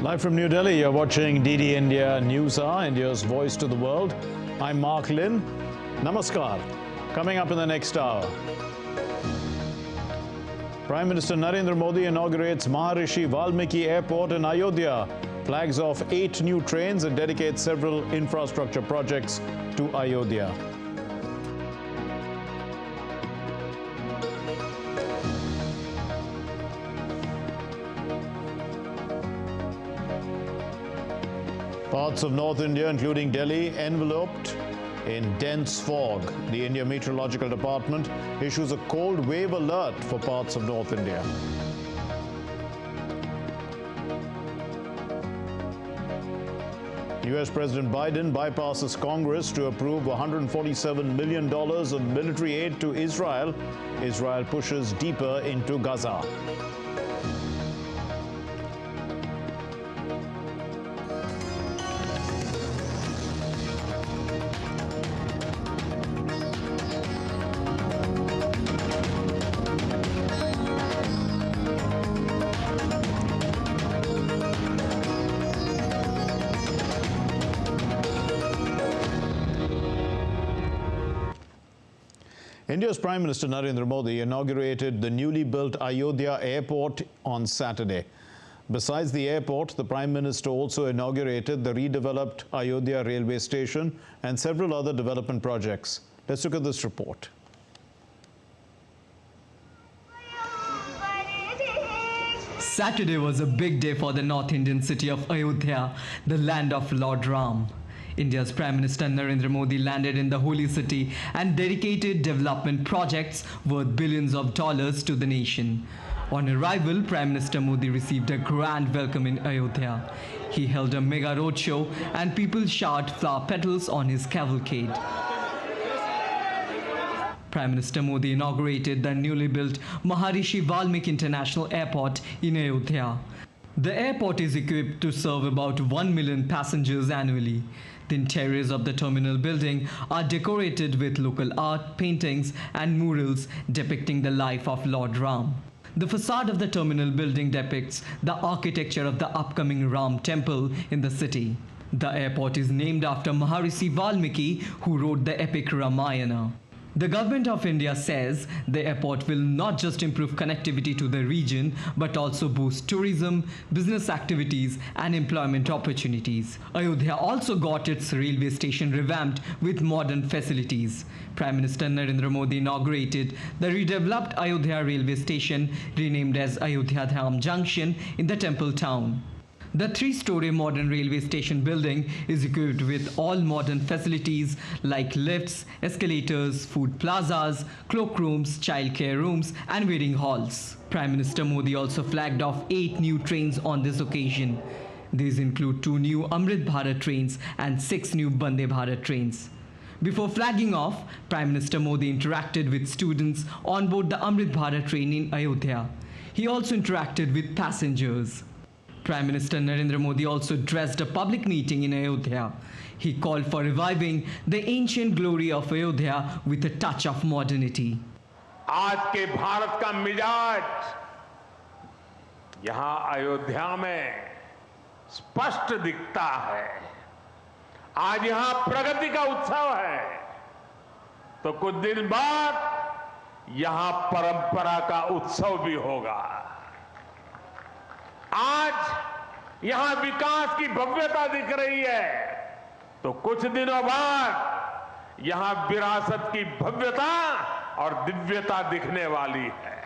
Live from New Delhi, you're watching DD India News Hour, India's voice to the world. I'm Mark Lin. Namaskar. Coming up in the next hour, Prime Minister Narendra Modi inaugurates Maharishi Valmiki Airport in Ayodhya, flags off 8 new trains and dedicates several infrastructure projects to Ayodhya. Parts of North India, including Delhi, enveloped in dense fog. The India Meteorological Department issues a cold wave alert for parts of North India. US President Biden bypasses Congress to approve $147 million of military aid to Israel. Israel pushes deeper into Gaza. India's Prime Minister Narendra Modi inaugurated the newly built Ayodhya Airport on Saturday. Besides the airport, the Prime Minister also inaugurated the redeveloped Ayodhya railway station and several other development projects. Let's look at this report. Saturday was a big day for the North Indian city of Ayodhya, the land of Lord Ram. India's Prime Minister Narendra Modi landed in the holy city and dedicated development projects worth billions of dollars to the nation. On arrival, Prime Minister Modi received a grand welcome in Ayodhya. He held a mega roadshow and people showered flower petals on his cavalcade. Prime Minister Modi inaugurated the newly built Maharishi Valmiki International Airport in Ayodhya. The airport is equipped to serve about 1 million passengers annually. The interiors of the terminal building are decorated with local art, paintings and murals depicting the life of Lord Ram. The facade of the terminal building depicts the architecture of the upcoming Ram temple in the city. The airport is named after Maharishi Valmiki, who wrote the epic Ramayana. The government of India says the airport will not just improve connectivity to the region, but also boost tourism, business activities and employment opportunities. Ayodhya also got its railway station revamped with modern facilities. Prime Minister Narendra Modi inaugurated the redeveloped Ayodhya railway station, renamed as Ayodhya Dham Junction, in the temple town. The 3-story modern railway station building is equipped with all modern facilities like lifts, escalators, food plazas, cloakrooms, childcare rooms and waiting halls. Prime Minister Modi also flagged off 8 new trains on this occasion. These include 2 new Amrit Bharat trains and 6 new Vande Bharat trains. Before flagging off, Prime Minister Modi interacted with students on board the Amrit Bharat train in Ayodhya. He also interacted with passengers. Prime Minister Narendra Modi also addressed a public meeting in Ayodhya. He called for reviving the ancient glory of Ayodhya with a touch of modernity. आज के भारत का मिजाज यहाँ अयोध्या में स्पष्ट दिखता है। आज यहाँ प्रगति का उत्सव है, तो कुछ दिन बाद यहाँ परंपरा का उत्सव भी होगा। आज यहां विकास की भव्यता दिख रही है, तो कुछ दिनों बाद यहां विरासत की भव्यता और दिव्यता दिखने वाली है।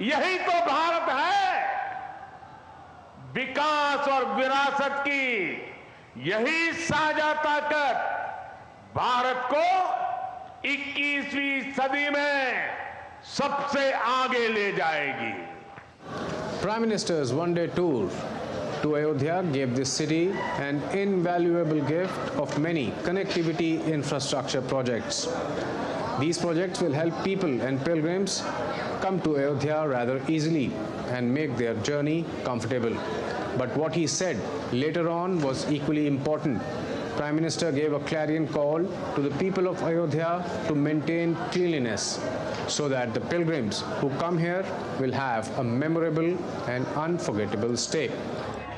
यही तो भारत है। विकास और विरासत की यही साझा ताकत भारत को 21वीं सदी में सबसे आगे ले जाएगी। Prime Minister's one-day tour to Ayodhya gave this city an invaluable gift of many connectivity infrastructure projects. These projects will help people and pilgrims come to Ayodhya rather easily and make their journey comfortable. But what he said later on was equally important. Prime Minister gave a clarion call to the people of Ayodhya to maintain cleanliness so that the pilgrims who come here will have a memorable and unforgettable stay.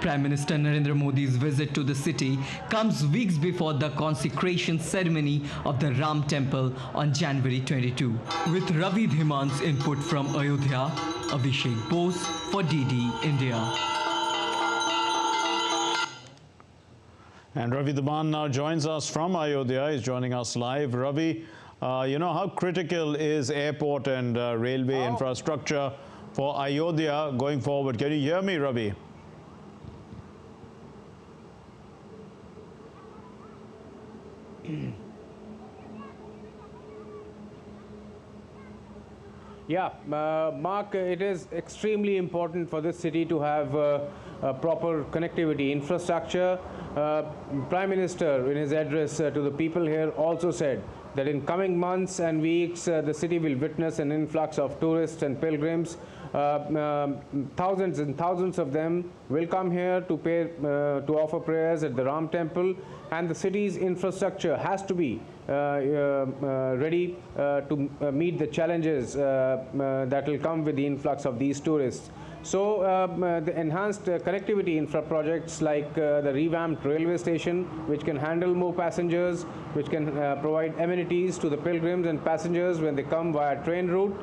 Prime Minister Narendra Modi's visit to the city comes weeks before the consecration ceremony of the Ram Temple on January 22. With Ravi Dhiman's input from Ayodhya, Abhishek Bose for DD India. And Ravi Dhiman now joins us from Ayodhya. He's joining us live. Ravi, how critical is airport and railway infrastructure for Ayodhya going forward? Can you hear me, Ravi? Yeah, Mark, it is extremely important for this city to have proper connectivity infrastructure. Prime Minister, in his address to the people here, also said that in coming months and weeks, the city will witness an influx of tourists and pilgrims. Thousands and thousands of them will come here to offer prayers at the Ram Temple, and the city's infrastructure has to be ready to meet the challenges that will come with the influx of these tourists. So the enhanced connectivity infra projects like the revamped railway station, which can handle more passengers, which can provide amenities to the pilgrims and passengers when they come via train route,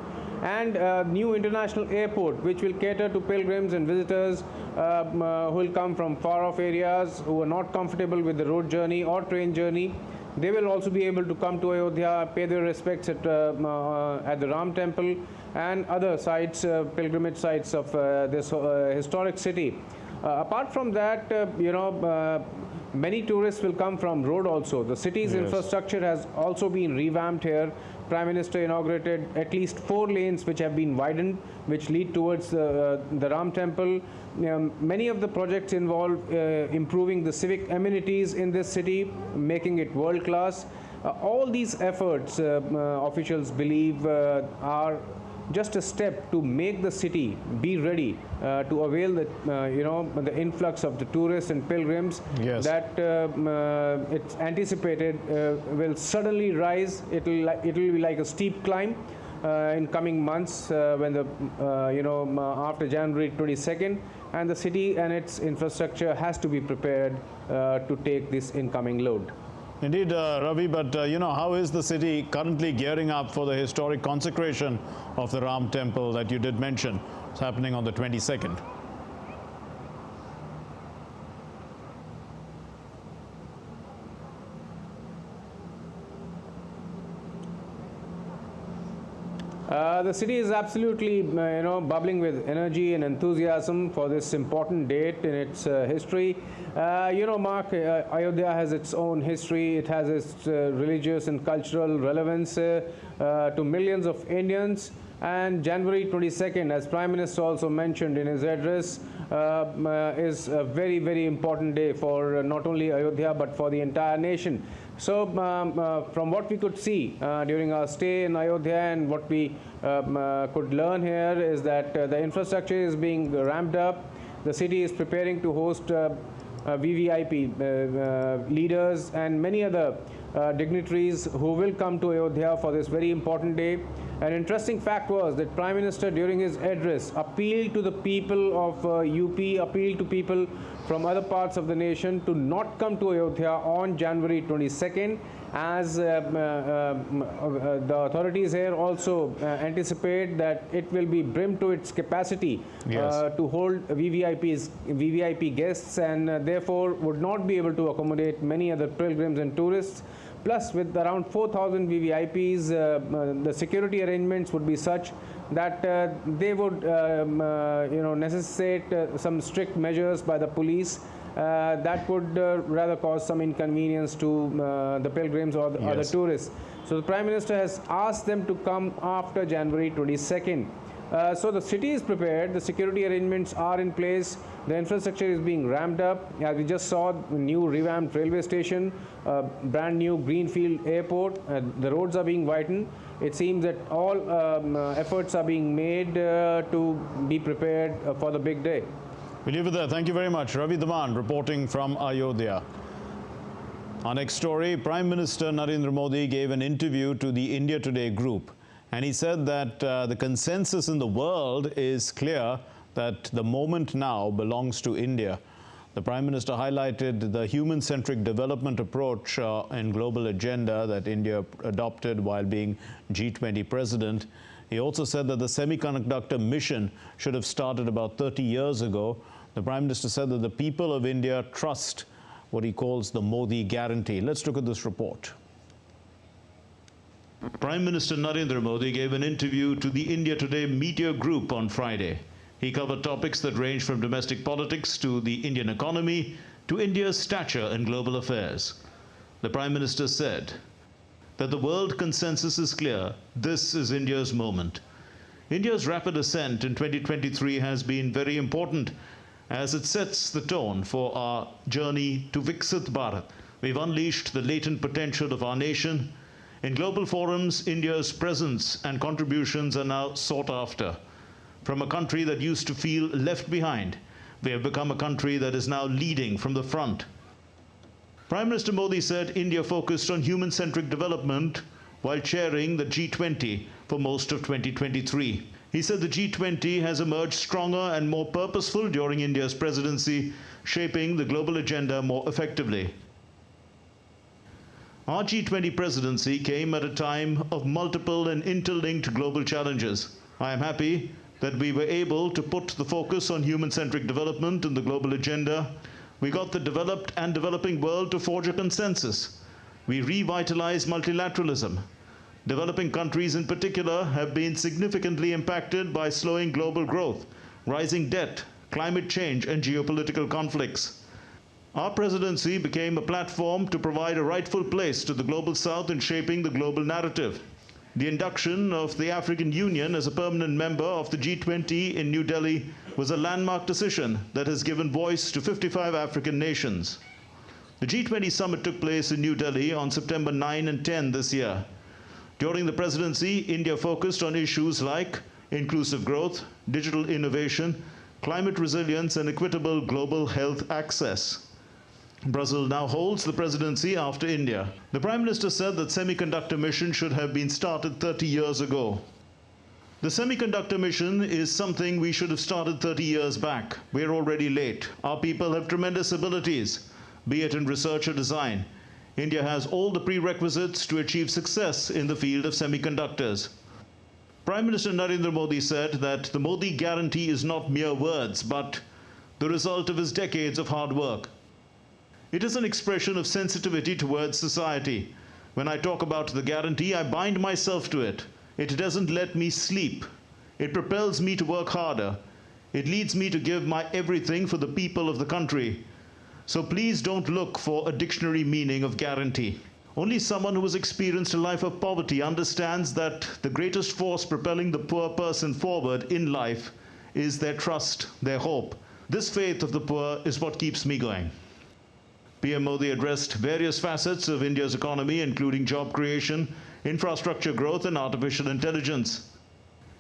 and new international airport, which will cater to pilgrims and visitors who will come from far-off areas, who are not comfortable with the road journey or train journey. They will also be able to come to Ayodhya, pay their respects at the Ram Temple and other sites, pilgrimage sites of this historic city. Apart from that, many tourists will come from road also. The city's infrastructure has also been revamped here. Prime Minister inaugurated at least 4 lanes which have been widened, which lead towards the Ram Temple. Many of the projects involve improving the civic amenities in this city, making it world class. All these efforts, officials believe, are just a step to make the city be ready to avail the influx of the tourists and pilgrims that it's anticipated will suddenly rise. It will be like a steep climb in coming months when the after January 22nd, and the city and its infrastructure has to be prepared to take this incoming load. Indeed, Ravi, but how is the city currently gearing up for the historic consecration of the Ram Temple that you did mention? It's happening on the 22nd. The city is absolutely, bubbling with energy and enthusiasm for this important date in its history. Mark, Ayodhya has its own history. It has its religious and cultural relevance to millions of Indians. And January 22nd, as Prime Minister also mentioned in his address, is a very, very important day for not only Ayodhya but for the entire nation. So from what we could see during our stay in Ayodhya and what we could learn here is that the infrastructure is being ramped up. The city is preparing to host VVIP leaders and many other dignitaries who will come to Ayodhya for this very important day. An interesting fact was that Prime Minister during his address appealed to the people of UP, appealed to people from other parts of the nation to not come to Ayodhya on January 22nd, as the authorities here also anticipate that it will be brimmed to its capacity to hold VVIP guests, and therefore would not be able to accommodate many other pilgrims and tourists. Plus, with around 4,000 VVIPs, the security arrangements would be such that they would, necessitate some strict measures by the police that would rather cause some inconvenience to the pilgrims or the other tourists. So the Prime Minister has asked them to come after January 22nd. So the city is prepared, the security arrangements are in place, the infrastructure is being ramped up. As we just saw, the new revamped railway station, brand new greenfield airport, the roads are being widened. It seems that all efforts are being made to be prepared for the big day. We'll leave it there. Thank you very much. Ravi Dhiman reporting from Ayodhya. Our next story, Prime Minister Narendra Modi gave an interview to the India Today group. And he said that the consensus in the world is clear that the moment now belongs to India. The Prime Minister highlighted the human-centric development approach and global agenda that India adopted while being G20 president. He also said that the semiconductor mission should have started about 30 years ago. The Prime Minister said that the people of India trust what he calls the Modi guarantee. Let's look at this report. Prime Minister Narendra Modi gave an interview to the India Today media group on Friday. He covered topics that range from domestic politics to the Indian economy to India's stature in global affairs. The Prime Minister said that the world consensus is clear. This is India's moment. India's rapid ascent in 2023 has been very important as it sets the tone for our journey to Viksit Bharat. We've unleashed the latent potential of our nation. In global forums, India's presence and contributions are now sought after. From a country that used to feel left behind, we have become a country that is now leading from the front. Prime Minister Modi said India focused on human-centric development while chairing the G20 for most of 2023. He said the G20 has emerged stronger and more purposeful during India's presidency, shaping the global agenda more effectively. Our G20 presidency came at a time of multiple and interlinked global challenges. I am happy that we were able to put the focus on human-centric development in the global agenda. We got the developed and developing world to forge a consensus. We revitalized multilateralism. Developing countries in particular have been significantly impacted by slowing global growth, rising debt, climate change, and geopolitical conflicts. Our presidency became a platform to provide a rightful place to the Global South in shaping the global narrative. The induction of the African Union as a permanent member of the G20 in New Delhi was a landmark decision that has given voice to 55 African nations. The G20 summit took place in New Delhi on September 9 and 10 this year. During the presidency, India focused on issues like inclusive growth, digital innovation, climate resilience, and equitable global health access. Brazil now holds the presidency after India. The Prime Minister said that semiconductor mission should have been started 30 years ago. The semiconductor mission is something we should have started 30 years back. We're already late. Our people have tremendous abilities, be it in research or design. India has all the prerequisites to achieve success in the field of semiconductors. Prime Minister Narendra Modi said that the Modi guarantee is not mere words, but the result of his decades of hard work. It is an expression of sensitivity towards society. When I talk about the guarantee, I bind myself to it. It doesn't let me sleep. It propels me to work harder. It leads me to give my everything for the people of the country. So please don't look for a dictionary meaning of guarantee. Only someone who has experienced a life of poverty understands that the greatest force propelling the poor person forward in life is their trust, their hope. This faith of the poor is what keeps me going. PM Modi addressed various facets of India's economy, including job creation, infrastructure growth, and artificial intelligence.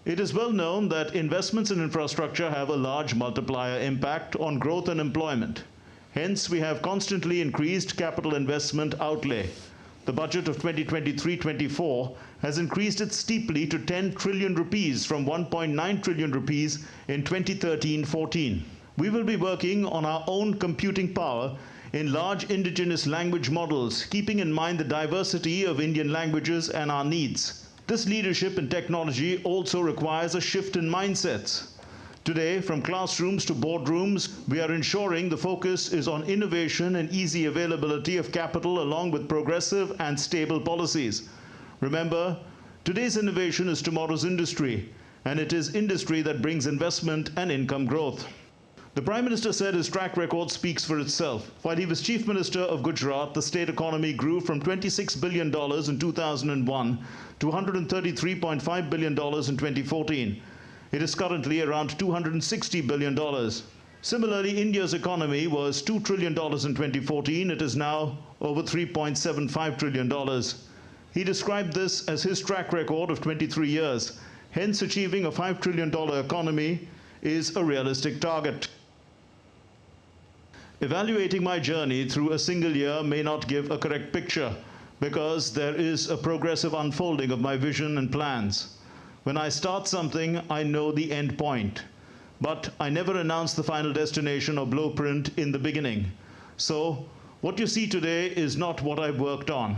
It is well known that investments in infrastructure have a large multiplier impact on growth and employment. Hence, we have constantly increased capital investment outlay. The budget of 2023-24 has increased it steeply to 10 trillion rupees from 1.9 trillion rupees in 2013-14. We will be working on our own computing power in large indigenous language models, keeping in mind the diversity of Indian languages and our needs. This leadership in technology also requires a shift in mindsets. Today, from classrooms to boardrooms, we are ensuring the focus is on innovation and easy availability of capital along with progressive and stable policies. Remember, today's innovation is tomorrow's industry, and it is industry that brings investment and income growth. The Prime Minister said his track record speaks for itself. While he was Chief Minister of Gujarat, the state economy grew from $26 billion in 2001 to $133.5 billion in 2014. It is currently around $260 billion. Similarly, India's economy was $2 trillion in 2014. It is now over $3.75 trillion. He described this as his track record of 23 years. Hence, achieving a $5 trillion economy is a realistic target. Evaluating my journey through a single year may not give a correct picture because there is a progressive unfolding of my vision and plans. When I start something, I know the end point. but I never announced the final destination or blueprint in the beginning. So what you see today is not what I've worked on.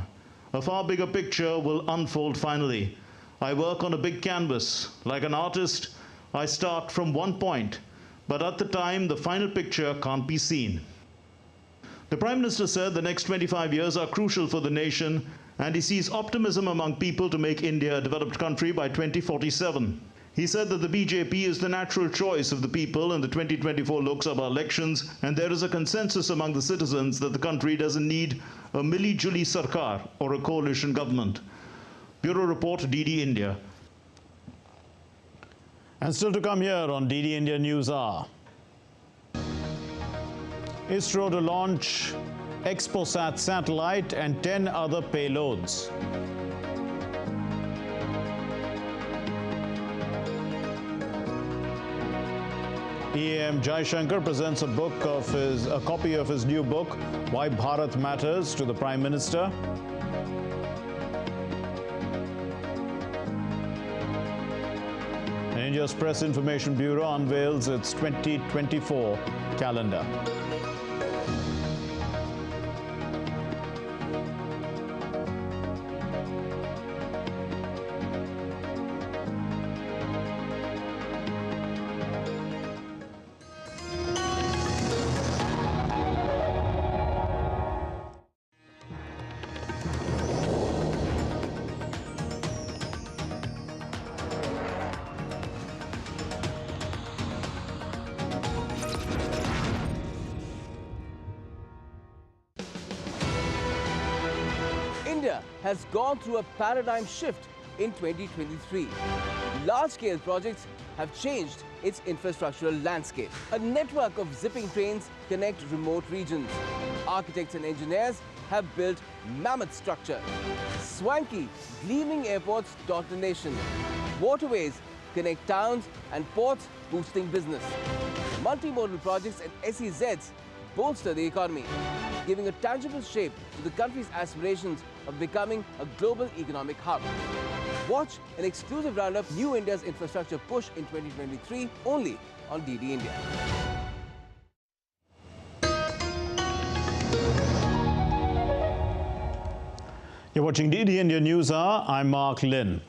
A far bigger picture will unfold finally. I work on a big canvas. Like an artist, I start from one point, but at the time, the final picture can't be seen. The Prime Minister said the next 25 years are crucial for the nation, and he sees optimism among people to make India a developed country by 2047. He said that the BJP is the natural choice of the people in the 2024 Lok Sabha elections, and there is a consensus among the citizens that the country doesn't need a Mili-Juli Sarkar or a coalition government. Bureau Report, DD India. And still to come here on DD India News Hour. ISRO to launch Exposat satellite and 10 other payloads. EAM Jaishankar presents a copy of his new book, Why Bharat Matters, to the Prime Minister. India's Press Information Bureau unveils its 2024 calendar. India has gone through a paradigm shift in 2023. Large-scale projects have changed its infrastructural landscape. A network of zipping trains connect remote regions. Architects and engineers have built mammoth structure. Swanky, gleaming airports dot the nation. Waterways connect towns and ports, boosting business. Multimodal projects and SEZs bolster the economy, giving a tangible shape to the country's aspirations of becoming a global economic hub. Watch an exclusive roundup, New India's infrastructure push in 2023, only on DD India. You're watching DD India News Hour. I'm Mark Lynn.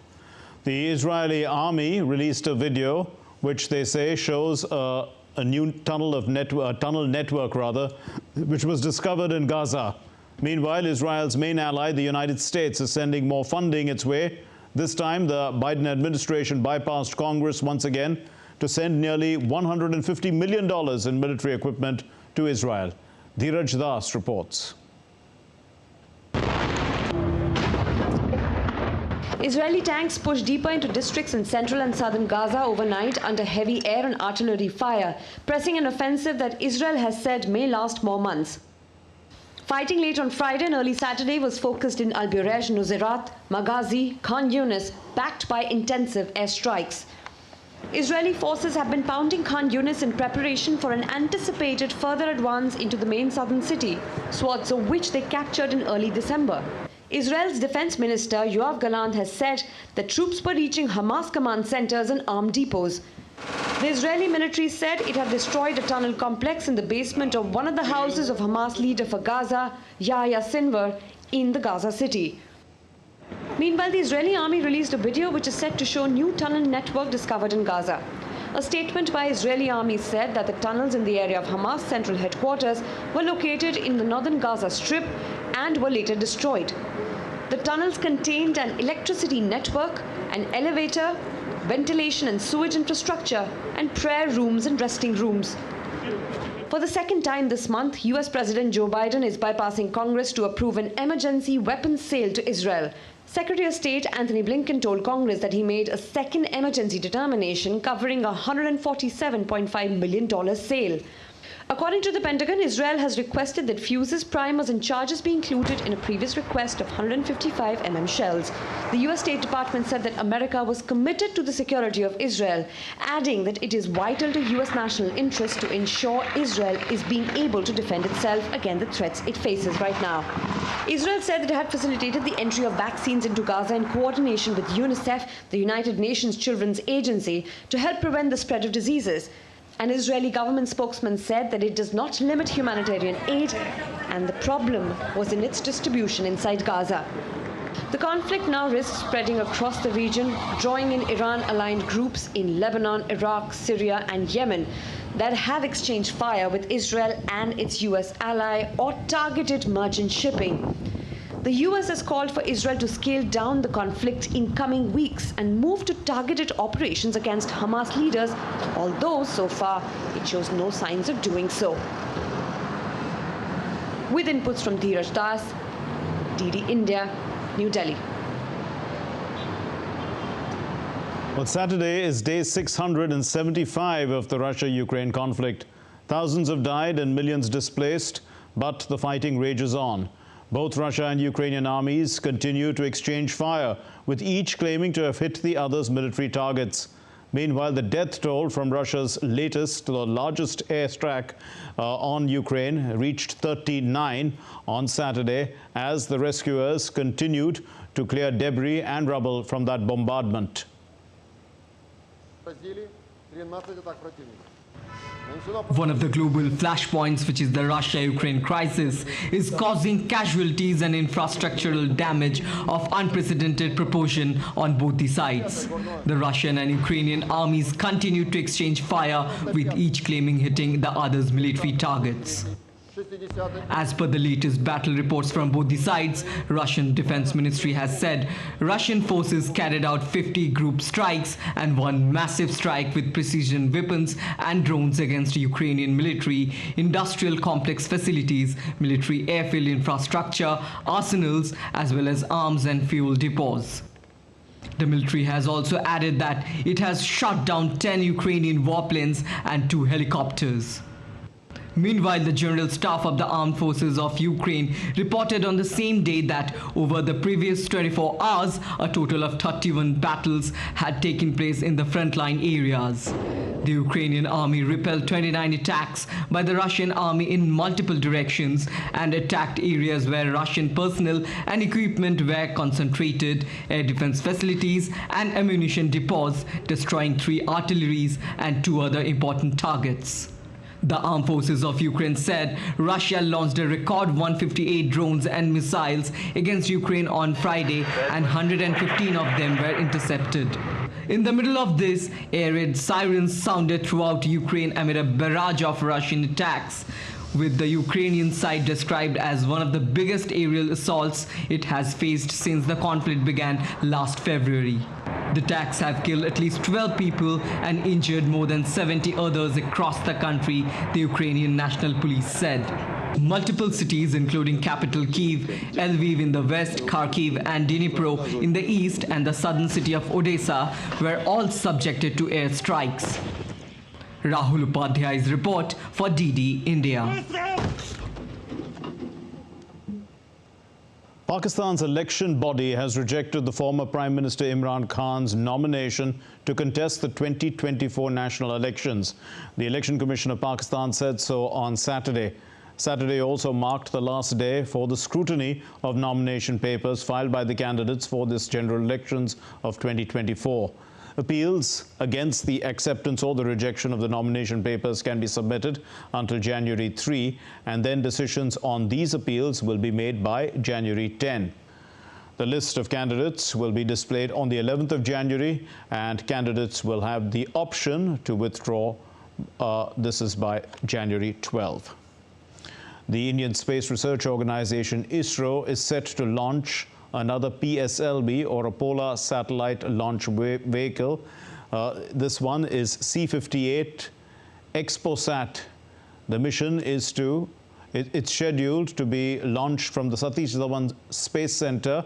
The Israeli army released a video which they say shows a new tunnel network, which was discovered in Gaza. Meanwhile, Israel's main ally, the United States, is sending more funding its way. This time, the Biden administration bypassed Congress once again to send nearly $150 million in military equipment to Israel. Dheeraj Das reports. Israeli tanks pushed deeper into districts in central and southern Gaza overnight under heavy air and artillery fire, pressing an offensive that Israel has said may last more months. Fighting late on Friday and early Saturday was focused in Al-Buresh, Nuzirat, Maghazi, Khan Yunis, backed by intensive airstrikes. Israeli forces have been pounding Khan Yunis in preparation for an anticipated further advance into the main southern city, swaths of which they captured in early December. Israel's defense minister Yoav Gallant has said that troops were reaching Hamas command centers and armed depots. The Israeli military said it had destroyed a tunnel complex in the basement of one of the houses of Hamas leader for Gaza, Yahya Sinwar, in the Gaza city. Meanwhile, the Israeli army released a video which is said to show new tunnel network discovered in Gaza. A statement by Israeli army said that the tunnels in the area of Hamas central headquarters were located in the northern Gaza Strip and were later destroyed. The tunnels contained an electricity network, an elevator, ventilation and sewage infrastructure, and prayer rooms and resting rooms. For the second time this month, US President Joe Biden is bypassing Congress to approve an emergency weapons sale to Israel. Secretary of State Anthony Blinken told Congress that he made a second emergency determination covering a $147.5 million sale. According to the Pentagon, Israel has requested that fuses, primers and charges be included in a previous request of 155 mm shells. The US State Department said that America was committed to the security of Israel, adding that it is vital to US national interest to ensure Israel is being able to defend itself against the threats it faces right now. Israel said that it had facilitated the entry of vaccines into Gaza in coordination with UNICEF, the United Nations Children's Agency, to help prevent the spread of diseases. An Israeli government spokesman said that it does not limit humanitarian aid and the problem was in its distribution inside Gaza. The conflict now risks spreading across the region, drawing in Iran-aligned groups in Lebanon, Iraq, Syria and Yemen that have exchanged fire with Israel and its US ally or targeted merchant shipping. The US has called for Israel to scale down the conflict in coming weeks and move to targeted operations against Hamas leaders, although so far it shows no signs of doing so. With inputs from Dheeraj Das, DD India, New Delhi. Well, Saturday is day 675 of the Russia-Ukraine conflict. Thousands have died and millions displaced, but the fighting rages on. Both Russia and Ukrainian armies continue to exchange fire, with each claiming to have hit the other's military targets. Meanwhile, the death toll from Russia's latest, the largest airstrike on Ukraine, reached 39 on Saturday as the rescuers continued to clear debris and rubble from that bombardment. One of the global flashpoints, which is the Russia-Ukraine crisis, is causing casualties and infrastructural damage of unprecedented proportion on both the sides. The Russian and Ukrainian armies continue to exchange fire, with each claiming hitting the other's military targets. As per the latest battle reports from both the sides, Russian Defense Ministry has said Russian forces carried out 50 group strikes and one massive strike with precision weapons and drones against Ukrainian military, industrial complex facilities, military airfield infrastructure, arsenals, as well as arms and fuel depots. The military has also added that it has shot down 10 Ukrainian warplanes and 2 helicopters. Meanwhile, the General Staff of the Armed Forces of Ukraine reported on the same day that over the previous 24 hours, a total of 31 battles had taken place in the frontline areas. The Ukrainian army repelled 29 attacks by the Russian army in multiple directions and attacked areas where Russian personnel and equipment were concentrated, air defense facilities and ammunition depots, destroying 3 artilleries and 2 other important targets. The Armed Forces of Ukraine said Russia launched a record 158 drones and missiles against Ukraine on Friday, and 115 of them were intercepted. In the middle of this, air raid sirens sounded throughout Ukraine amid a barrage of Russian attacks, with the Ukrainian side described as one of the biggest aerial assaults it has faced since the conflict began last February. The attacks have killed at least 12 people and injured more than 70 others across the country, the Ukrainian National Police said. Multiple cities, including capital Kyiv, Lviv in the west, Kharkiv and Dnipro in the east, and the southern city of Odessa, were all subjected to airstrikes. Rahul Upadhyay's report for DD India. Pakistan's election body has rejected the former Prime Minister Imran Khan's nomination to contest the 2024 national elections. The Election Commission of Pakistan said so on Saturday. Saturday also marked the last day for the scrutiny of nomination papers filed by the candidates for this general elections of 2024. Appeals against the acceptance or the rejection of the nomination papers can be submitted until January 3, and then decisions on these appeals will be made by January 10. The list of candidates will be displayed on the 11th of January, and candidates will have the option to withdraw. This is by January 12. The Indian Space Research Organization ISRO is set to launch another PSLV, or a Polar Satellite Launch Vehicle. This one is C-58 ExpoSat. The mission is it's scheduled to be launched from the Satish Dhawan Space Center,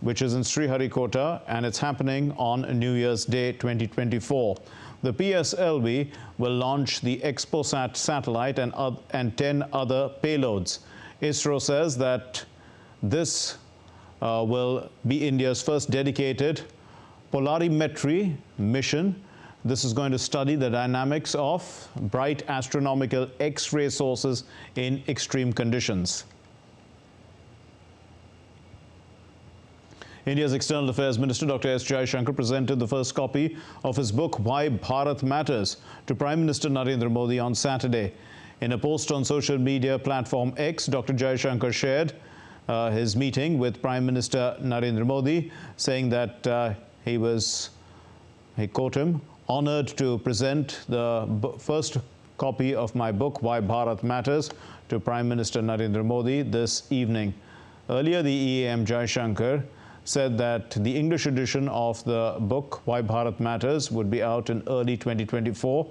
which is in Sriharikota, and it's happening on New Year's Day 2024. The PSLV will launch the ExpoSat satellite and 10 other payloads. ISRO says that this will be India's first dedicated polarimetry mission. This is going to study the dynamics of bright astronomical X-ray sources in extreme conditions. India's External Affairs Minister Dr. S. Jaishankar presented the first copy of his book, Why Bharat Matters, to Prime Minister Narendra Modi on Saturday. In a post on social media platform X, Dr. Jaishankar shared his meeting with Prime Minister Narendra Modi, saying that he quote him, honored to present the first copy of my book, Why Bharat Matters, to Prime Minister Narendra Modi this evening. Earlier, the EAM Jaishankar said that the English edition of the book, Why Bharat Matters, would be out in early 2024.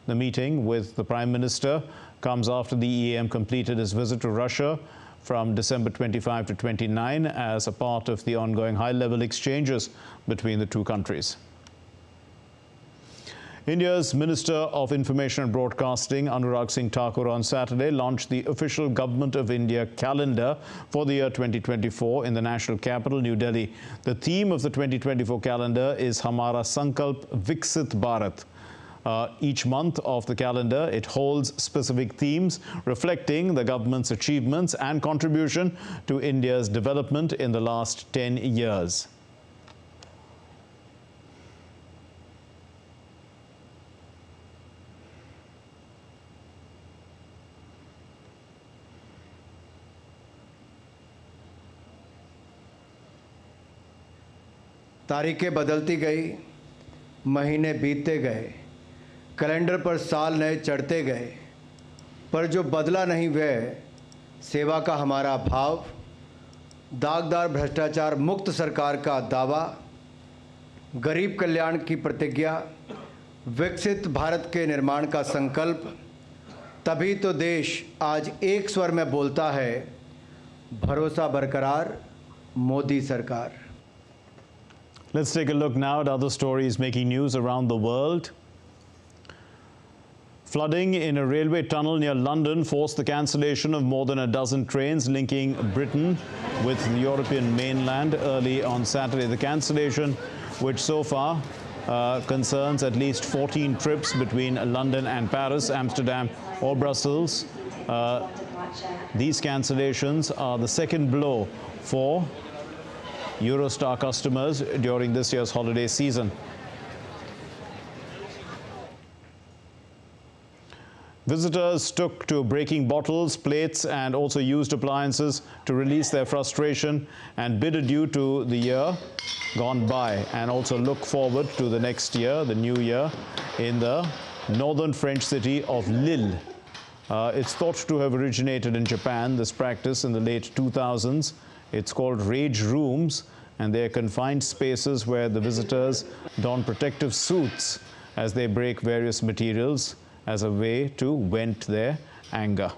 The meeting with the Prime Minister comes after the EAM completed his visit to Russia from December 25 to 29 as a part of the ongoing high-level exchanges between the two countries. India's Minister of Information and Broadcasting, Anurag Singh Thakur, on Saturday launched the official Government of India calendar for the year 2024 in the national capital, New Delhi. The theme of the 2024 calendar is Hamara Sankalp Viksit Bharat. Each month of the calendar, it holds specific themes reflecting the government's achievements and contribution to India's development in the last 10 years. तारीखें बदलती गई, महीने बीतते गए, calendar पर साल नए चढ़ते गए, पर जो बदला नहीं वह सेवा का हमारा भाव, दागदार भ्रष्टाचार मुक्त सरकार का दावा, गरीब कल्याण की प्रतिज्ञा, विकसित भारत के निर्माण का संकल्प। तभी तो देश आज एक स्वर में बोलता है, भरोसा बरकरार, मोदी सरकार। Let's take a look now at other stories making news around the world. Flooding in a railway tunnel near London forced the cancellation of more than a dozen trains linking Britain with the European mainland early on Saturday. The cancellation, which so far concerns at least 14 trips between London and Paris, Amsterdam or Brussels. These cancellations are the second blow for Eurostar customers during this year's holiday season. Visitors took to breaking bottles, plates and also used appliances to release their frustration and bid adieu to the year gone by and also look forward to the next year, the new year, in the northern French city of Lille. It's thought to have originated in Japan, this practice, in the late 2000s. It's called rage rooms, and they're confined spaces where the visitors don protective suits as they break various materials as a way to vent their anger.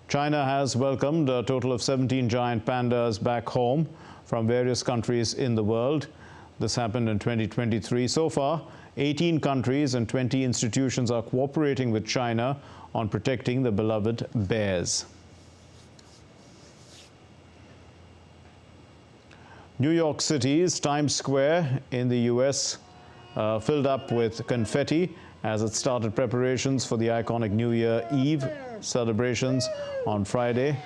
China has welcomed a total of 17 giant pandas back home from various countries in the world. This happened in 2023. So far, 18 countries and 20 institutions are cooperating with China on protecting the beloved bears. New York City's Times Square in the U.S. Filled up with confetti as it started preparations for the iconic New Year Eve celebrations on Friday.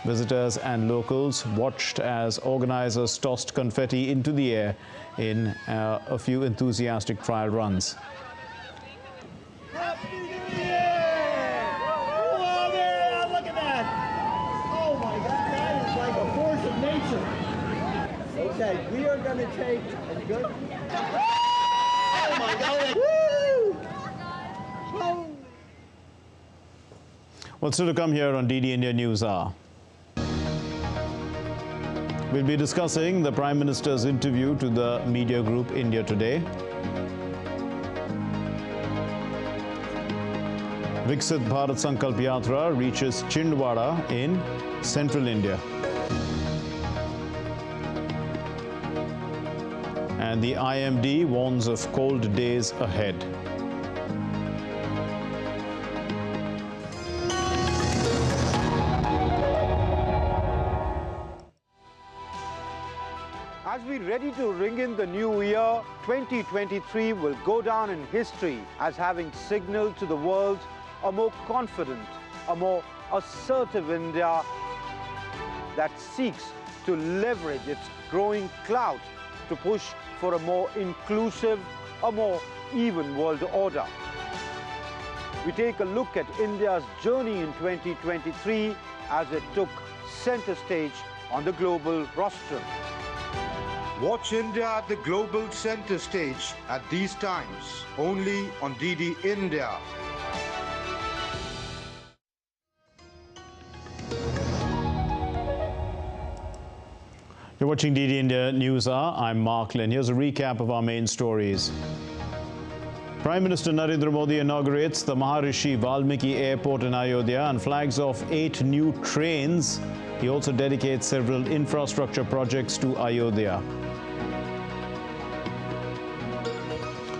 Visitors and locals watched as organizers tossed confetti into the air in a few enthusiastic trial runs. Okay, we are going to take a good... Oh my God! Woo! What's still to come here on DD India News Hour? We'll be discussing the Prime Minister's interview to the media group India Today. Viksit Bharat Sankalp Yatra reaches Chindwara in central India. And the IMD warns of cold days ahead. As we ready to ring in the new year, 2023 will go down in history as having signaled to the world a more confident, a more assertive India that seeks to leverage its growing clout to push for a more inclusive, a more even world order. We take a look at India's journey in 2023 as it took center stage on the global rostrum. Watch India at the global center stage at these times, only on DD India. You're watching DD India News Hour. I'm Mark Lynn. Here's a recap of our main stories. Prime Minister Narendra Modi inaugurates the Maharishi Valmiki Airport in Ayodhya and flags off 8 new trains. He also dedicates several infrastructure projects to Ayodhya.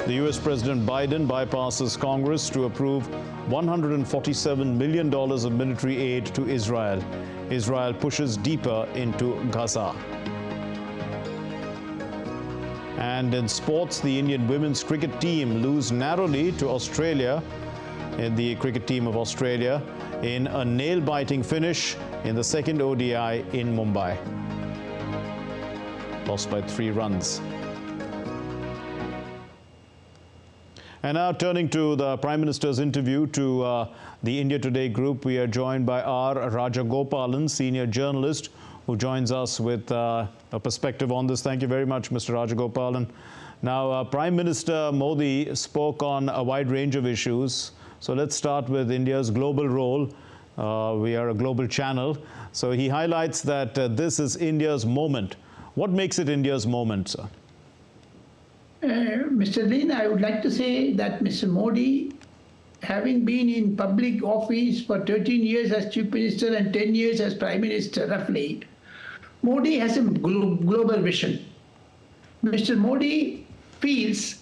The US President Biden bypasses Congress to approve $147 million of military aid to Israel. Israel pushes deeper into Gaza. And in sports, the Indian women's cricket team lose narrowly to Australia, the cricket team of Australia, in a nail-biting finish in the second ODI in Mumbai. Lost by 3 runs. And now turning to the Prime Minister's interview to the India Today group, we are joined by R. Rajagopalan, senior journalist, who joins us with a perspective on this. Thank you very much, Mr. Rajagopalan. Now, Prime Minister Modi spoke on a wide range of issues. So let's start with India's global role. We are a global channel. So he highlights that this is India's moment. What makes it India's moment, sir? Mr. Lin, I would like to say that Mr. Modi, having been in public office for 13 years as Chief Minister and 10 years as Prime Minister, roughly, Modi has a global vision. Mr. Modi feels,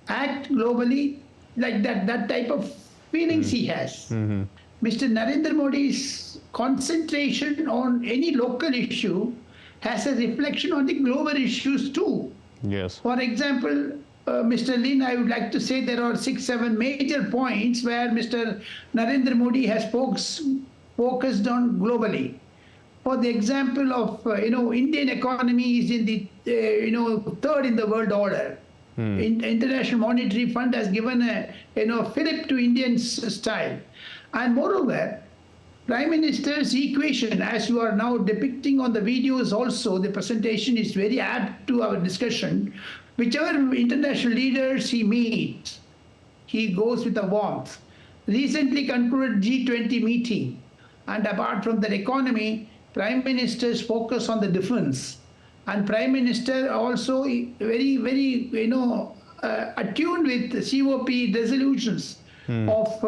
act globally, like that type of feelings he has. Mr. Narendra Modi's concentration on any local issue has a reflection on the global issues too. Yes. For example, Mr. Lin, I would like to say there are 6-7 major points where Mr. Narendra Modi has focused on globally. For the example of, Indian economy is in the, third in the world order. International Monetary Fund has given a, fillip to Indian style. And moreover, Prime Minister's equation, as you are now depicting on the videos also, the presentation is very apt to our discussion. Whichever international leaders he meets, he goes with a warmth. Recently concluded G20 meeting, and apart from the economy, Prime Minister's focus on the defense. And Prime Minister also very, very, attuned with the COP resolutions of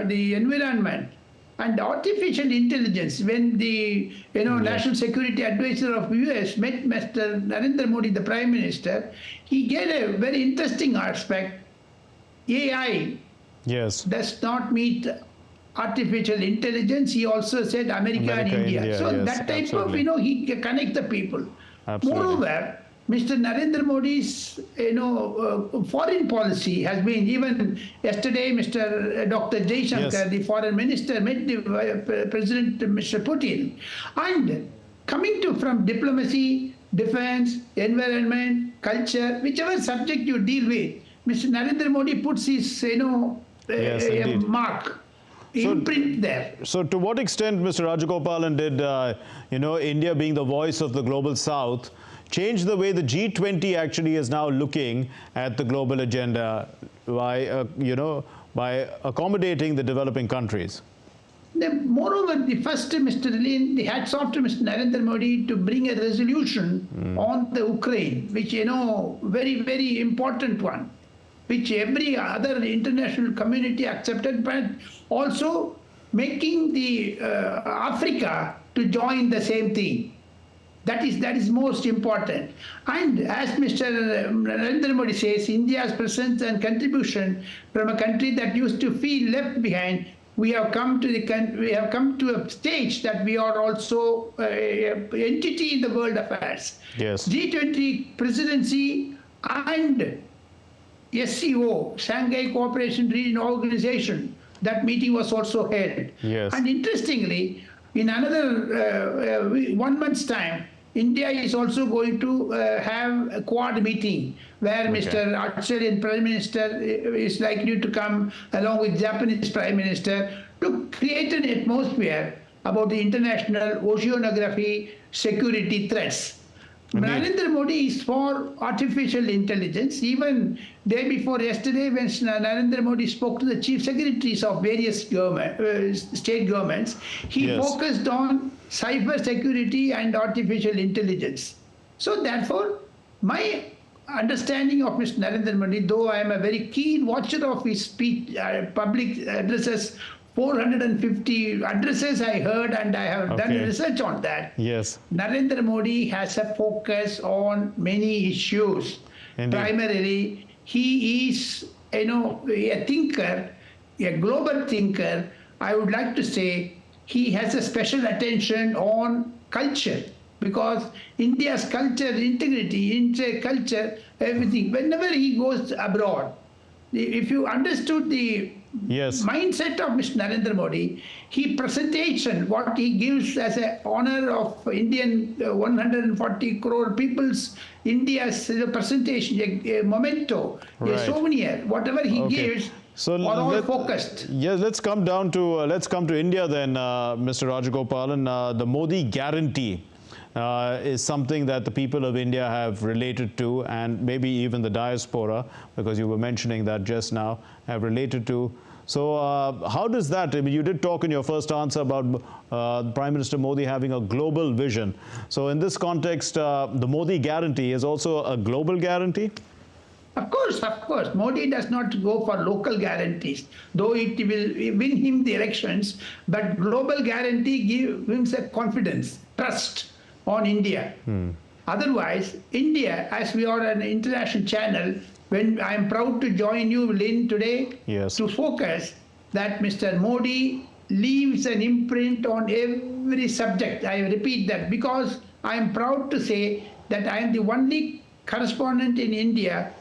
the environment. And artificial intelligence, when the National Security Advisor of US met Mr. Narendra Modi, the Prime Minister, he gave a very interesting aspect. AI does not meet artificial intelligence. He also said America and India. So that type of, he connects the people. Absolutely. Moreover, Mr. Narendra Modi's, foreign policy has been, even yesterday, Dr. Jaishankar, the foreign minister, met the President, Mr. Putin. And coming from diplomacy, defense, environment, culture, whichever subject you deal with, Mr. Narendra Modi puts his, mark. Imprint there. So to what extent, Mr. Rajagopalan, did, India being the voice of the global south, change the way the G20 actually is now looking at the global agenda by, by accommodating the developing countries? Moreover, the first, Mr. Lin, the hats off to Mr. Narendra Modi to bring a resolution on the Ukraine, which, very, very important one, which every other international community accepted, but also making the Africa to join the same thing. That is most important. And as Mr. Narendra Modi says, India's presence and contribution from a country that used to feel left behind, we have come to a stage that we are also an entity in the world affairs. Yes. G20 presidency and SCO, Shanghai Cooperation Regional Organization, that meeting was also held. Yes. And interestingly, in another 1 month's time, India is also going to have a Quad meeting where Mr. Australian Prime Minister is likely to come along with Japanese Prime Minister to create an atmosphere about the international oceanography security threats. Narendra Modi is for artificial intelligence. Even day before yesterday, when Narendra Modi spoke to the chief secretaries of various state governments, he focused on cyber security and artificial intelligence. So therefore, my understanding of Mr. Narendra Modi, though I am a very keen watcher of his speech, public addresses, 450 addresses I heard, and I have done research on that. Yes. Narendra Modi has a focus on many issues. Indeed. Primarily, he is, a thinker, a global thinker. I would like to say he has a special attention on culture, because India's culture, integrity, culture, everything. Whenever he goes abroad, if you understood the mindset of Mr. Narendra Modi, presentation, what he gives as an honor of Indian 140 crore people's India's presentation, a memento, a souvenir, whatever he gives. So are all focused. Yes, let's come to India then, Mr. Rajagopalan. The Modi guarantee is something that the people of India have related to, and maybe even the diaspora, because you were mentioning that just now, have related to. So how does that, I mean, you did talk in your first answer about Prime Minister Modi having a global vision. So in this context, the Modi guarantee is also a global guarantee? Of course. Modi does not go for local guarantees, though it will win him the elections, but global guarantee gives him a confidence, trust on India. Otherwise, India, as we are an international channel, when I am proud to join you, Lynn, today, to focus that Mr. Modi leaves an imprint on every subject. I repeat that because I am proud to say that I am the only correspondent in India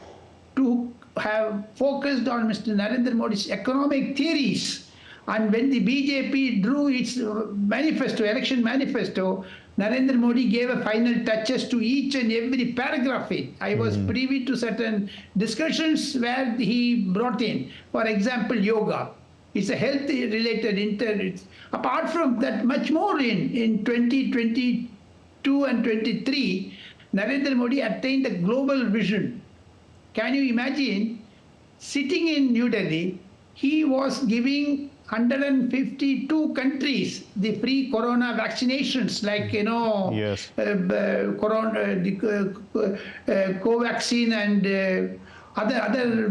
to have focused on Mr. Narendra Modi's economic theories. And when the BJP drew its manifesto, election manifesto, Narendra Modi gave a final touches to each and every paragraph in. I was privy to certain discussions where he brought in, for example, yoga. It's a health-related internet. Apart from that, much more in 2022 and 23, Narendra Modi attained a global vision. Can you imagine, sitting in New Delhi, he was giving 152 countries the free corona vaccinations, like Covaxin and other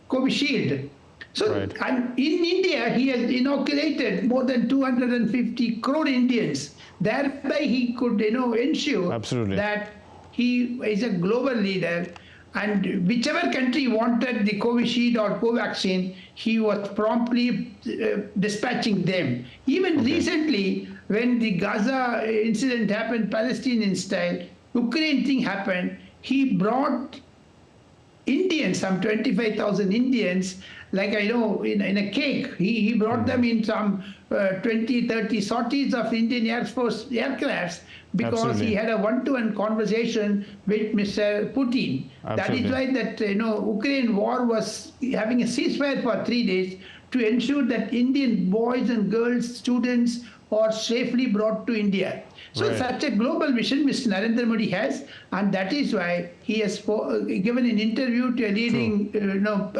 Covishield. So, and in India, he has inoculated more than 250 crore Indians. Thereby, he could ensure that he is a global leader. And whichever country wanted the Covishield or Covaxin, he was promptly dispatching them. Even recently, when the Gaza incident happened, Palestinian style, Ukraine thing happened, he brought Indians, some 25,000 Indians, like I know, in a cake. He brought them in some 20, 30 sorties of Indian Air Force aircrafts, because he had a one-to-one conversation with Mr. Putin. That is why that Ukraine war was having a ceasefire for 3 days to ensure that Indian boys and girls, students, are safely brought to India. So such a global vision Mr. Narendra Modi has, and that is why he has given an interview to a leading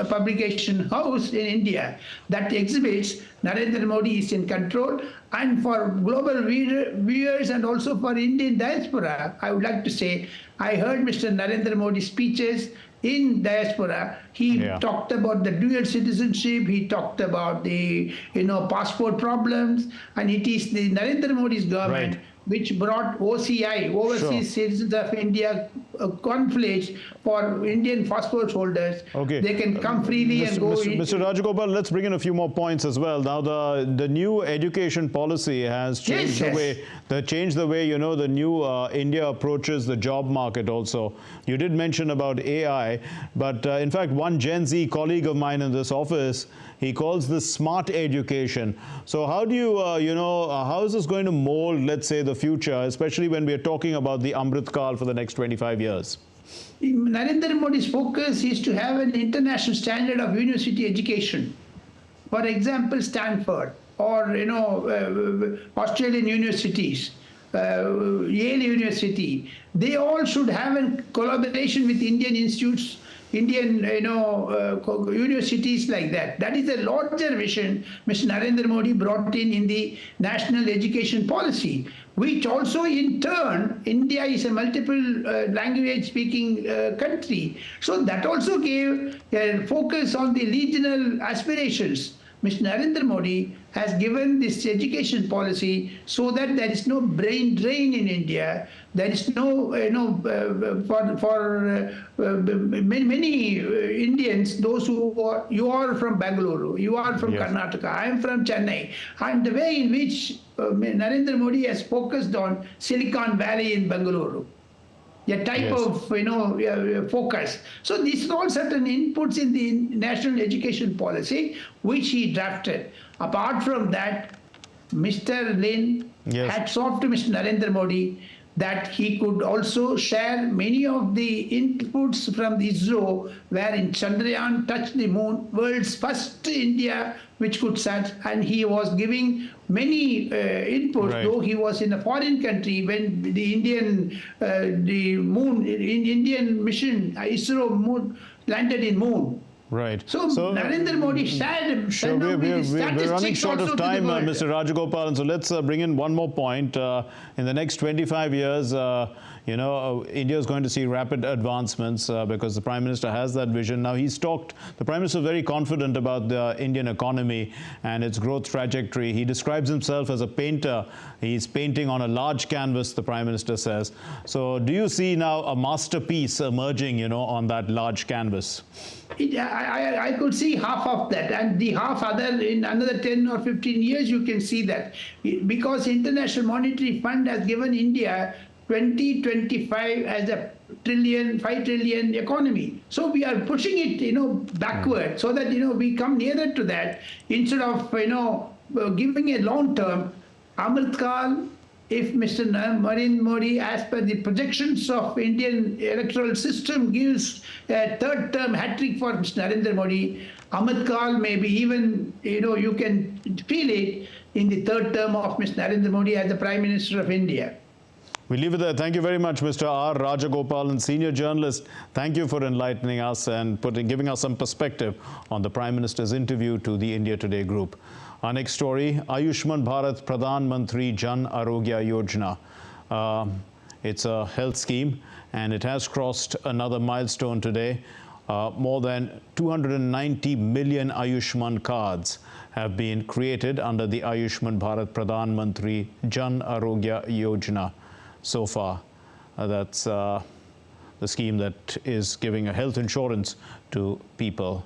publication house in India that exhibits Narendra Modi is in control. And for global viewers and also for Indian diaspora, I would like to say, I heard Mr. Narendra Modi's speeches in diaspora. He talked about the dual citizenship, he talked about the passport problems, and it is the Narendra Modi's government which brought OCI, Overseas Citizens of India conflicts for Indian passport holders. Okay. They can come freely and go. Mr. Rajagopal, let's bring in a few more points as well. Now, the new education policy has changed the way, the new India approaches the job market also. You did mention about AI, but in fact, one Gen Z colleague of mine in this office, he calls this smart education. So how do you, how is this going to mold, let's say, the future, especially when we are talking about the Amrit Kal for the next 25 years? Narendra Modi's focus is to have an international standard of university education. For example, Stanford or Australian universities, Yale University. They all should have a collaboration with Indian institutes, Indian universities like that. That is a larger vision Mr. Narendra Modi brought in the national education policy, which also in turn, India is a multiple language speaking country. So that also gave a focus on the regional aspirations. Mr. Narendra Modi has given this education policy so that there is no brain drain in India. There is no, many Indians, those who are, you are from Bangalore, you are from Karnataka, I am from Chennai, and the way in which Narendra Modi has focused on Silicon Valley in Bangalore. A type of focus. So these are all certain inputs in the national education policy which he drafted. Apart from that, Mr. Lin hats off to Mr. Narendra Modi that he could also share many of the inputs from the ISRO, wherein Chandrayaan touched the moon, world's first India which could set, and he was giving many inputs, though he was in a foreign country when the Indian mission, ISRO moon, landed in moon. Right. So Narendra Modi shared we're running short of time, Mr. Rajagopal, and so let's bring in one more point. In the next 25 years, India is going to see rapid advancements because the Prime Minister has that vision. Now, the Prime Minister is very confident about the Indian economy and its growth trajectory. He describes himself as a painter. He's painting on a large canvas, the Prime Minister says. So do you see now a masterpiece emerging, on that large canvas? I could see half of that, and the half other in another 10 or 15 years you can see that, because International Monetary Fund has given India 2025 as a 5 trillion economy. So we are pushing it backward so that we come nearer to that instead of giving a long term. Amrit Kal, if Mr. Narendra Modi, as per the projections of Indian electoral system, gives a third term hat-trick for Mr. Narendra Modi, Amrit Kal maybe even, you can feel it in the third term of Mr. Narendra Modi as the Prime Minister of India. We leave it there. Thank you very much, Mr. R. Rajagopalan, senior journalist. Thank you for enlightening us and giving us some perspective on the Prime Minister's interview to the India Today group. Our next story, Ayushman Bharat Pradhan Mantri Jan Arogya Yojana. It's a health scheme and it has crossed another milestone today. More than 290 million Ayushman cards have been created under the Ayushman Bharat Pradhan Mantri Jan Arogya Yojana so far. That's the scheme that is giving a health insurance to people.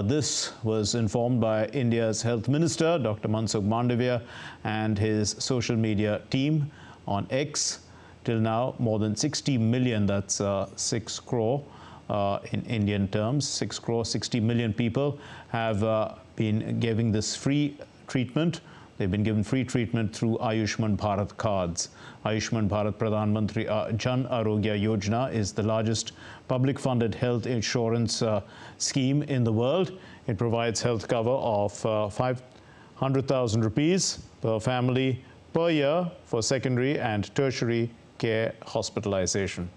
This was informed by India's Health Minister, Dr. Mansukh Mandavia, and his social media team on X. Till now, more than 60 million, that's 6 crore in Indian terms, 6 crore, 60 million people have been giving this free treatment. They've been given free treatment through Ayushman Bharat cards. Ayushman Bharat Pradhan Mantri Jan Arogya Yojana is the largest public-funded health insurance scheme in the world. It provides health cover of 500,000 rupees per family per year for secondary and tertiary care hospitalization.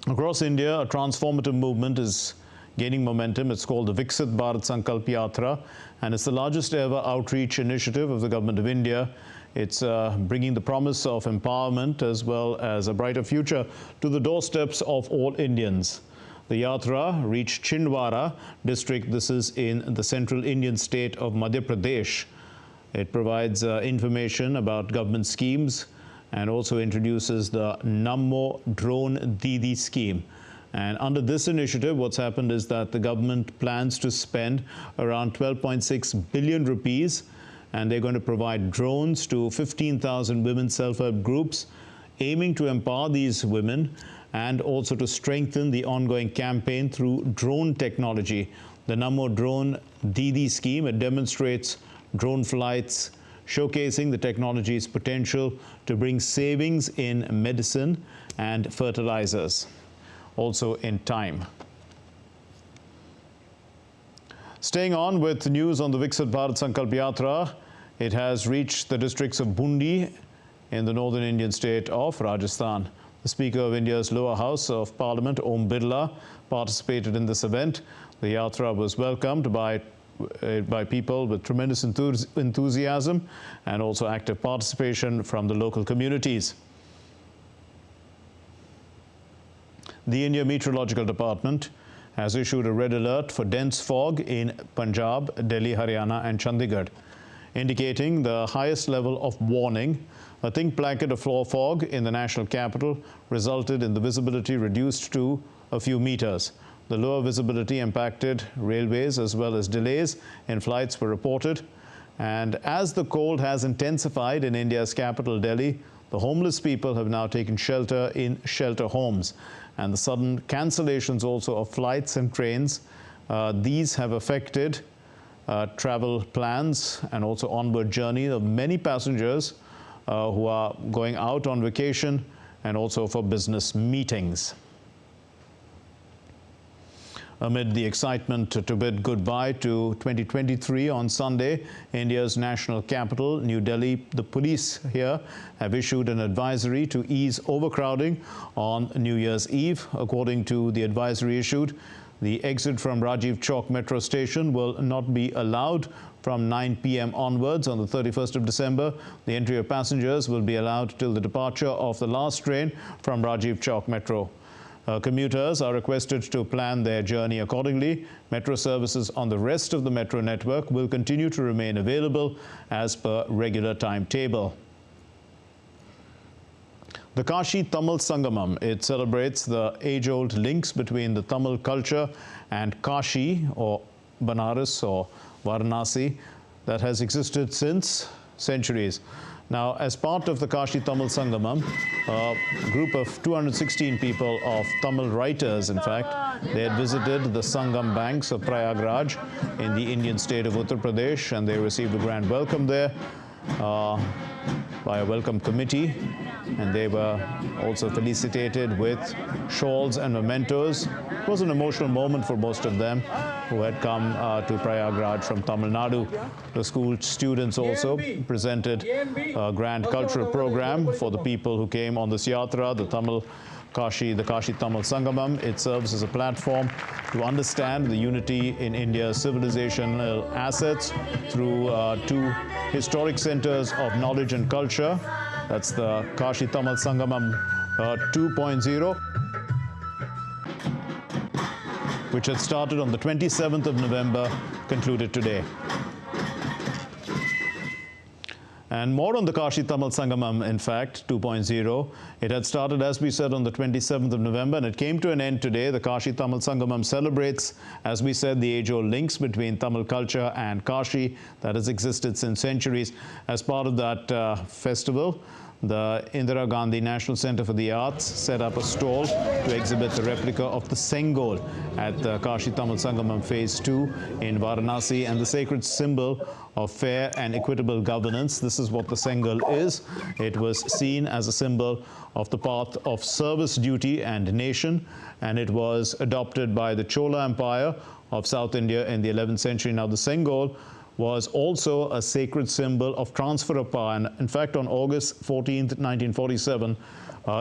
Across India, a transformative movement is gaining momentum. It's called the Viksit Bharat Sankalp Yatra, and it's the largest ever outreach initiative of the Government of India. It's bringing the promise of empowerment as well as a brighter future to the doorsteps of all Indians. The Yatra reached Chhindwara district. This is in the central Indian state of Madhya Pradesh. It provides information about government schemes and also introduces the Nammo Drone Didi scheme. And under this initiative, what's happened is that the government plans to spend around 12.6 billion rupees, and they're going to provide drones to 15,000 women self-help groups, aiming to empower these women and also to strengthen the ongoing campaign through drone technology. The Nammo Drone Didi scheme, it demonstrates drone flights, showcasing the technology's potential to bring savings in medicine and fertilizers, also in time. Staying on with news on the Viksit Bharat Sankalp Yatra, it has reached the districts of Bundi in the northern Indian state of Rajasthan. The Speaker of India's lower house of Parliament, Om Birla, participated in this event. The yatra was welcomed by people with tremendous enthusiasm and also active participation from the local communities. The India Meteorological Department has issued a red alert for dense fog in Punjab, Delhi, Haryana and Chandigarh, indicating the highest level of warning. A thick blanket of fog in the national capital resulted in the visibility reduced to a few meters. The lower visibility impacted railways as well as delays in flights were reported. And as the cold has intensified in India's capital, Delhi, the homeless people have now taken shelter in shelter homes. And the sudden cancellations also of flights and trains, these have affected travel plans and also onward journey of many passengers who are going out on vacation and also for business meetings. Amid the excitement to bid goodbye to 2023 on Sunday, India's national capital, New Delhi, the police here have issued an advisory to ease overcrowding on New Year's Eve. According to the advisory issued, the exit from Rajiv Chowk metro station will not be allowed from 9 p.m. onwards on the 31st of December. The entry of passengers will be allowed till the departure of the last train from Rajiv Chowk metro. Commuters are requested to plan their journey accordingly. Metro services on the rest of the metro network will continue to remain available as per regular timetable. The Kashi Tamil Sangamam, it celebrates the age-old links between the Tamil culture and Kashi or Banaras or Varanasi that has existed since centuries. Now, as part of the Kashi Tamil Sangamam, a group of 216 people of Tamil writers, in fact, they had visited the Sangam banks of Prayagraj in the Indian state of Uttar Pradesh, and they received a grand welcome there by a welcome committee, and they were also felicitated with shawls and mementos. It was an emotional moment for most of them who had come to Prayagraj from Tamil Nadu. The school students also presented a grand cultural program for the people who came on this yatra, the Kashi Tamil Sangamam. It serves as a platform to understand the unity in India's civilizational assets through two historic centers of knowledge and culture. That's the Kashi Tamil Sangamam 2.0, which had started on the 27th of November, concluded today. And more on the Kashi Tamil Sangamam, in fact, 2.0. It had started, as we said, on the 27th of November, and it came to an end today. The Kashi Tamil Sangamam celebrates, as we said, the age-old links between Tamil culture and Kashi that has existed since centuries. As part of that festival, the Indira Gandhi National Center for the Arts set up a stall to exhibit the replica of the Sengol at the Kashi Tamil Sangamam Phase 2 in Varanasi, and the sacred symbol of fair and equitable governance. This is what the Sengol is. It was seen as a symbol of the path of service, duty and nation, and it was adopted by the Chola Empire of South India in the 11th century. Now, the Sengol was also a sacred symbol of transfer of power. And in fact, on August 14th, 1947,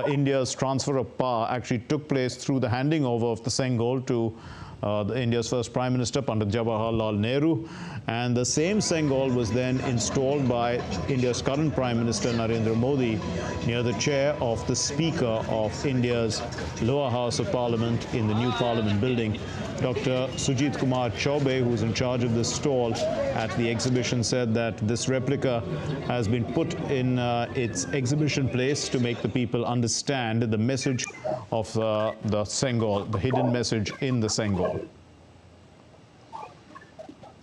India's transfer of power actually took place through the handing over of the Sengol to India's first Prime Minister, Pandit Jawaharlal Nehru. And the same Sengol was then installed by India's current Prime Minister, Narendra Modi, near the chair of the Speaker of India's lower house of Parliament in the new Parliament building. Dr. Sujit Kumar Chaubey, who's in charge of this stall at the exhibition, said that this replica has been put in its exhibition place to make the people understand the message of the Sengol, the hidden message in the Sengol.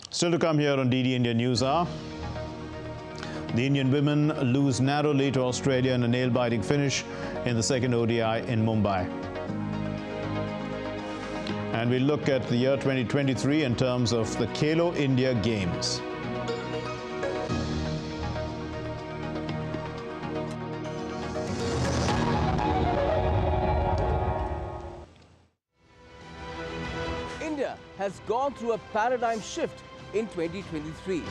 Still to come here on DD India News Hour. The Indian women lose narrowly to Australia in a nail-biting finish in the second ODI in Mumbai. And we look at the year 2023 in terms of the Khelo India Games. India has gone through a paradigm shift in 2023.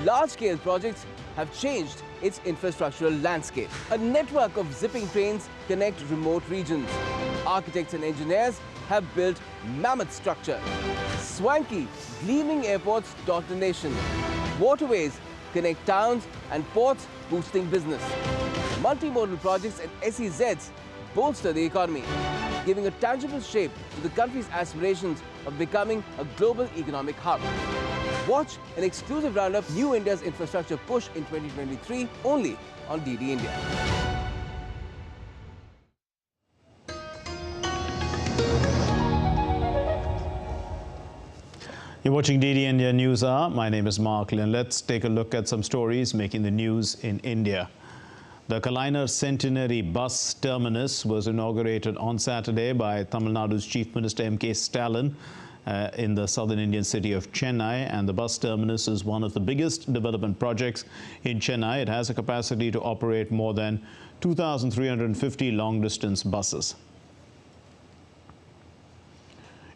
Large-scale projects have changed its infrastructural landscape. A network of zipping trains connect remote regions. Architects and engineers have built mammoth structure. Swanky, gleaming airports dot the nation. Waterways connect towns and ports, boosting business. Multimodal projects and SEZs bolster the economy, giving a tangible shape to the country's aspirations of becoming a global economic hub. Watch an exclusive roundup, New India's infrastructure push in 2023, only on DD India. You're watching DD India News Hour. My name is Mark Lynn. Let's take a look at some stories making the news in India. The Kalaignar Centenary Bus Terminus was inaugurated on Saturday by Tamil Nadu's Chief Minister M.K. Stalin in the southern Indian city of Chennai. And the bus terminus is one of the biggest development projects in Chennai. It has a capacity to operate more than 2,350 long-distance buses.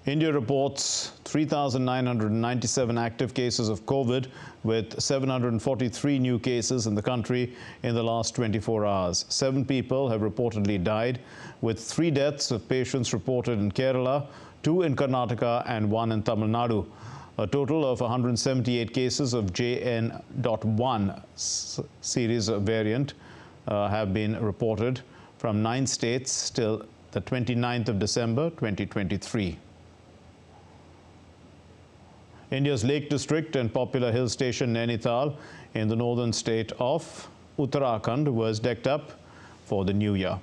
India reports 3,997 active cases of COVID, with 743 new cases in the country in the last 24 hours. 7 people have reportedly died, with 3 deaths of patients reported in Kerala, 2 in Karnataka and 1 in Tamil Nadu. A total of 178 cases of JN.1 series variant have been reported from 9 states till the 29th of December 2023. India's Lake District and popular hill station Nainital in the northern state of Uttarakhand was decked up for the new year.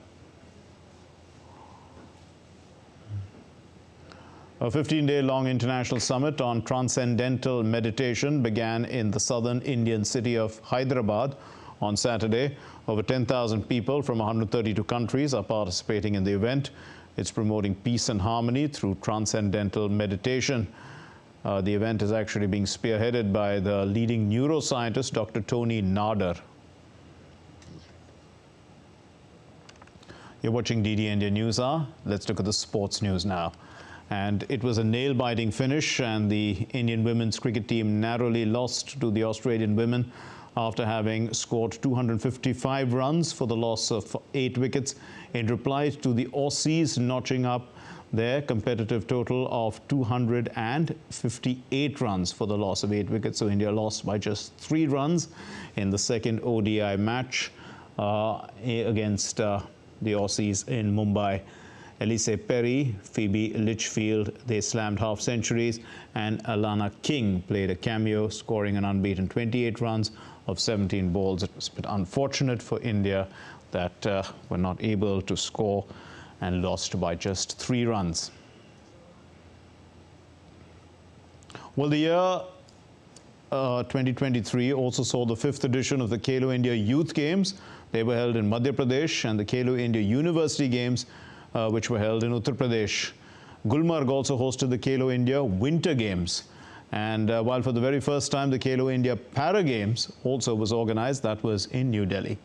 A 15-day-long international summit on transcendental meditation began in the southern Indian city of Hyderabad on Saturday. Over 10,000 people from 132 countries are participating in the event. It's promoting peace and harmony through transcendental meditation. The event is actually being spearheaded by the leading neuroscientist, Dr. Tony Nader. You're watching DD India News Hour. Let's look at the sports news now. And it was a nail-biting finish, and the Indian women's cricket team narrowly lost to the Australian women after having scored 255 runs for the loss of 8 wickets in reply to the Aussies notching up their competitive total of 258 runs for the loss of 8 wickets. So India lost by just 3 runs in the second ODI match against the Aussies in Mumbai. Elise Perry, Phoebe Litchfield, they slammed half centuries, and Alana King played a cameo, scoring an unbeaten 28 runs of 17 balls. It was a bit unfortunate for India that were not able to score and lost by just 3 runs. Well, the year 2023 also saw the 5th edition of the Khelo India Youth Games. They were held in Madhya Pradesh, and the Khelo India University Games, which were held in Uttar Pradesh. Gulmarg also hosted the Khelo India Winter Games. And while for the very first time the Khelo India Para Games also was organized, that was in New Delhi.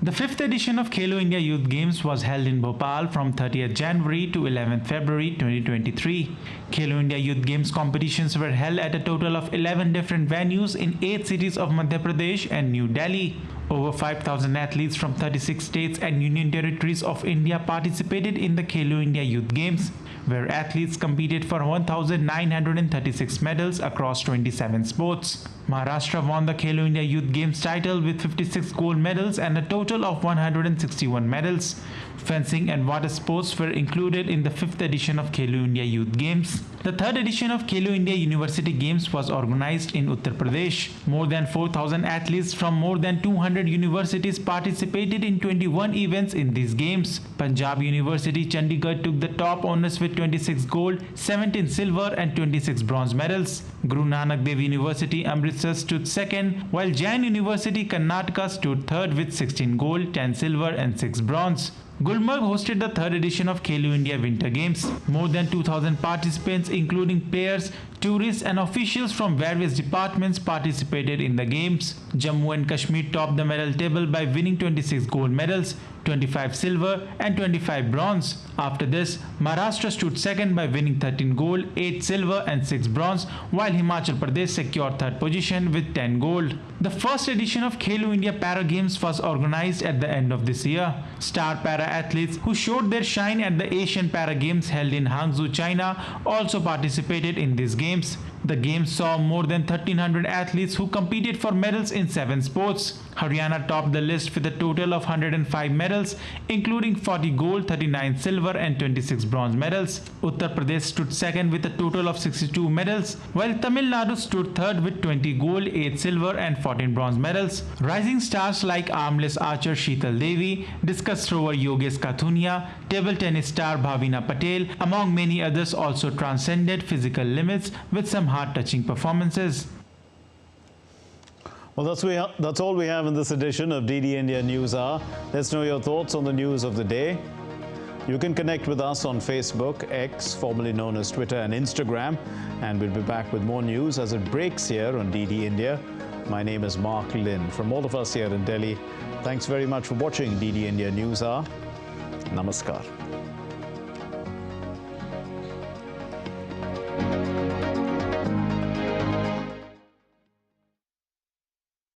The 5th edition of Khelo India Youth Games was held in Bhopal from 30th January to 11th February 2023. Khelo India Youth Games competitions were held at a total of 11 different venues in 8 cities of Madhya Pradesh and New Delhi. Over 5,000 athletes from 36 states and union territories of India participated in the Khelo India Youth Games, where athletes competed for 1,936 medals across 27 sports. Maharashtra won the Khelo India Youth Games title with 56 gold medals and a total of 161 medals. Fencing and water sports were included in the 5th edition of Khelo India Youth Games. The 3rd edition of Khelo India University Games was organized in Uttar Pradesh. More than 4,000 athletes from more than 200 universities participated in 21 events in these games. Punjab University Chandigarh took the top honors with 26 gold, 17 silver and 26 bronze medals. Guru Nanak Dev University Amritsar stood second, while Jain University Karnataka stood third with 16 gold, 10 silver and 6 bronze. Gulmarg hosted the 3rd edition of Khelo India Winter Games. More than 2,000 participants including players, tourists and officials from various departments participated in the games. Jammu and Kashmir topped the medal table by winning 26 gold medals, 25 silver and 25 bronze. After this, Maharashtra stood second by winning 13 gold, 8 silver and 6 bronze, while Himachal Pradesh secured 3rd position with 10 gold. The 1st edition of Khelo India Para Games was organized at the end of this year. Star para athletes who showed their shine at the Asian Para Games held in Hangzhou, China also participated in these games. The games saw more than 1,300 athletes who competed for medals in 7 sports. Haryana topped the list with a total of 105 medals, including 40 gold, 39 silver and 26 bronze medals. Uttar Pradesh stood second with a total of 62 medals, while Tamil Nadu stood third with 20 gold, 8 silver and 14 bronze medals. Rising stars like armless archer Sheetal Devi, discus thrower Yogesh Kathunia, table tennis star Bhavina Patel, among many others also transcended physical limits with some heart-touching performances. Well, that's all we have in this edition of DD India News Hour. Let's know your thoughts on the news of the day. You can connect with us on Facebook, X, formerly known as Twitter, and Instagram. And we'll be back with more news as it breaks here on DD India. My name is Mark Lin. From all of us here in Delhi, thanks very much for watching DD India News Hour. Namaskar.